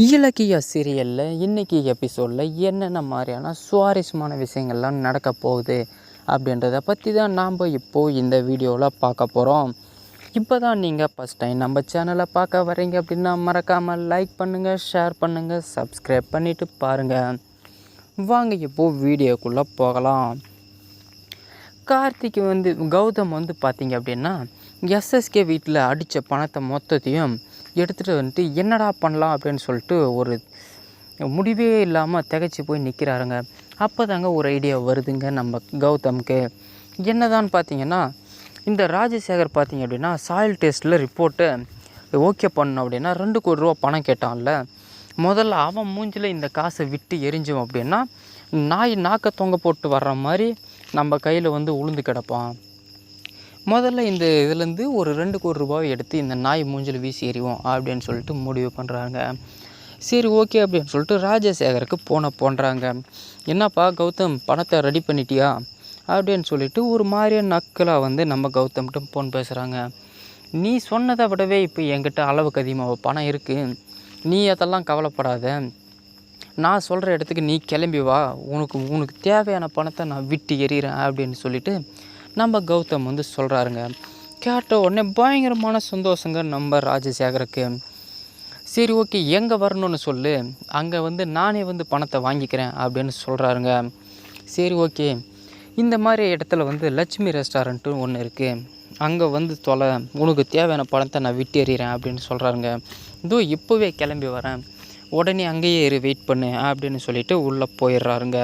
இலக்கிய சீரியலில் இன்றைக்கி எபிசோடில் என்னென்ன மாதிரியான சுவாரஸ்யமான விஷயங்கள்லாம் நடக்க போகுது அப்படின்றத பற்றி தான் நாம் இப்போது இந்த வீடியோவில் பார்க்க போகிறோம். இப்போ தான் நீங்கள் ஃபஸ்ட் டைம் நம்ம சேனலை பார்க்க வரீங்க அப்படின்னா மறக்காமல் லைக் பண்ணுங்கள், ஷேர் பண்ணுங்கள், சப்ஸ்கிரைப் பண்ணிவிட்டு பாருங்கள். வாங்க இப்போது வீடியோக்குள்ளே போகலாம். கார்த்திக் கௌதம் பார்த்திங்க அப்படின்னா எஸ்எஸ்கே வீட்டில் அடித்த பணத்தை மொத்தத்தையும் எடுத்துகிட்டு என்னடா பண்ணலாம் அப்படின்னு சொல்லிட்டு ஒரு முடிவே இல்லாமல் திகைச்சி போய் நிற்கிறாருங்க. அப்போ தாங்க ஒரு ஐடியா வருதுங்க நம்ம கௌதமுக்கு. என்னதான் பார்த்தீங்கன்னா, இந்த ராஜசேகர் பார்த்திங்க அப்படின்னா சாயில் டெஸ்ட்டில் ரிப்போர்ட்டை ஓகே பண்ணணும் அப்படின்னா 2 கோடி ரூபா பணம் கேட்டான்ல, முதல்ல அவன் மூஞ்சில் இந்த காசை விட்டு எரிஞ்சோம் அப்படின்னா நாய் நாக்க தொங்க போட்டு வர்ற மாதிரி நம்ம கையில் உளுந்து கிடப்பான். முதல்ல இந்த இதுலேருந்து ஒரு 2 கோடி ரூபாவை எடுத்து இந்த நாய் மூஞ்சில் வீசி எறிவோம் அப்படின்னு சொல்லிட்டு முடிவு பண்ணுறாங்க. சரி, ஓகே அப்படின்னு சொல்லிட்டு ராஜசேகருக்கு பண்ணுறாங்க. என்னப்பா கௌதம், பணத்தை ரெடி பண்ணிட்டியா அப்படின்னு சொல்லிட்டு ஒரு மாதிரியே நக்கலாக நம்ம கௌதம்கிட்ட ஃபோன் பேசுகிறாங்க. நீ சொன்னதை விடவே இப்போ என்கிட்ட அளவுக்கு அதிகமாக பணம் இருக்குது, நீ அதெல்லாம் கவலைப்படாத, நான் சொல்கிற இடத்துக்கு நீ கிளம்பி வா, உனக்கு தேவையான பணத்தை நான் விட்டு எறிகிறேன் அப்படின்னு சொல்லிட்டு நம்ம கௌதம் சொல்கிறாருங்க. கேட்ட உடனே பயங்கரமான சந்தோஷங்க நம்ம ராஜசேகருக்கு. சரி, ஓகே, எங்கே வரணும்னு சொல்லு, அங்கே நானே பணத்தை வாங்கிக்கிறேன் அப்படின்னு சொல்கிறாருங்க. சரி, ஓகே, இந்த மாதிரி இடத்துல லட்சுமி ரெஸ்டாரண்ட்டு ஒன்று இருக்குது, அங்கே தொலை, உனக்கு தேவையான பணத்தை நான் விட்டு எறிகிறேன் அப்படின்னு சொல்கிறாருங்க. இதோ இப்போவே கிளம்பி வரேன், உடனே அங்கேயே வெயிட் பண்ணு அப்படின்னு சொல்லிட்டு உள்ளே போயிடுறாருங்க.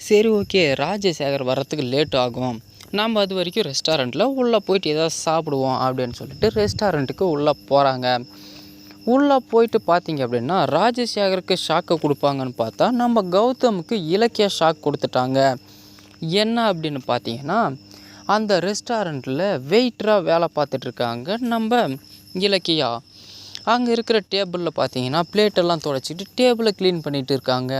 சரி, ஓகே, ராஜசேகர் வர்றதுக்கு லேட் ஆகும், நாம் அது வரைக்கும் ரெஸ்டாரண்ட்டில் உள்ளே போயிட்டு ஏதாவது சாப்பிடுவோம் அப்படின்னு சொல்லிட்டு ரெஸ்டாரண்ட்டுக்கு உள்ளே போகிறாங்க. உள்ளே போயிட்டு பார்த்திங்க அப்படின்னா ராஜசேகருக்கு ஷாக்கை கொடுப்பாங்கன்னு பார்த்தா நம்ம கௌதமுக்கு இலக்கிய ஷாக் கொடுத்துட்டாங்க. என்ன அப்படின்னு பார்த்தீங்கன்னா, அந்த ரெஸ்டாரண்ட்டில் வெயிட்டராக வேலை பார்த்துட்ருக்காங்க நம்ம இலக்கியா. அங்கே இருக்கிற டேபிளில் பார்த்தீங்கன்னா பிளேட்டெல்லாம் துடைச்சிட்டு டேபிளை க்ளீன் பண்ணிகிட்டு இருக்காங்க.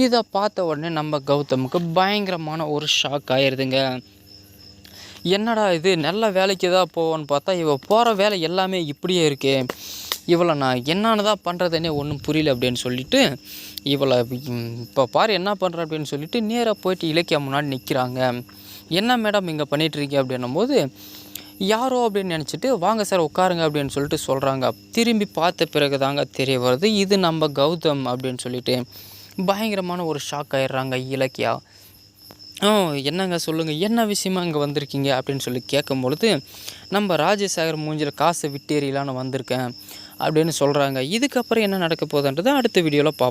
இதை பார்த்த உடனே நம்ம கௌதமுக்கு பயங்கரமான ஒரு ஷாக் ஆயிடுதுங்க. என்னடா இது, நல்ல வேலைக்கு தான் போவோன்னு பார்த்தா இவள் போகிற வேலை எல்லாமே இப்படியே இருக்கே, இவளை நான் என்னன்னு தான் பண்ணுறதுனே ஒன்றும் புரியல அப்படின்னு சொல்லிட்டு இவளை இப்போ பாரு என்ன பண்ணுற அப்படின்னு சொல்லிட்டு நேராக போயிட்டு இலக்கியா முன்னாடி நிற்கிறாங்க. என்ன மேடம் இங்கே பண்ணிகிட்ருக்கீங்க அப்படின்னும் போது யாரோ அப்படின்னு நினச்சிட்டு வாங்க சார் உட்காருங்க அப்படின்னு சொல்லிட்டு சொல்கிறாங்க. திரும்பி பார்த்த பிறகு தாங்க தெரிய வருது இது நம்ம கௌதம் அப்படின்னு சொல்லிட்டு. பயங்கரமான ஒரு ஷாக் ஆயிடுறாங்க இலக்கியா. என்னங்க சொல்லுங்கள், என்ன விஷயமா இங்கே வந்திருக்கீங்க அப்படின்னு சொல்லி கேட்கும்பொழுது நம்ம ராஜசேகர் மூஞ்சில் காசை விட்டு எறியலான்னு வந்திருக்கேன் அப்படின்னு சொல்கிறாங்க. இதுக்கப்புறம் என்ன நடக்க போகுதுன்றதை அடுத்த வீடியோவில் பார்ப்போம்.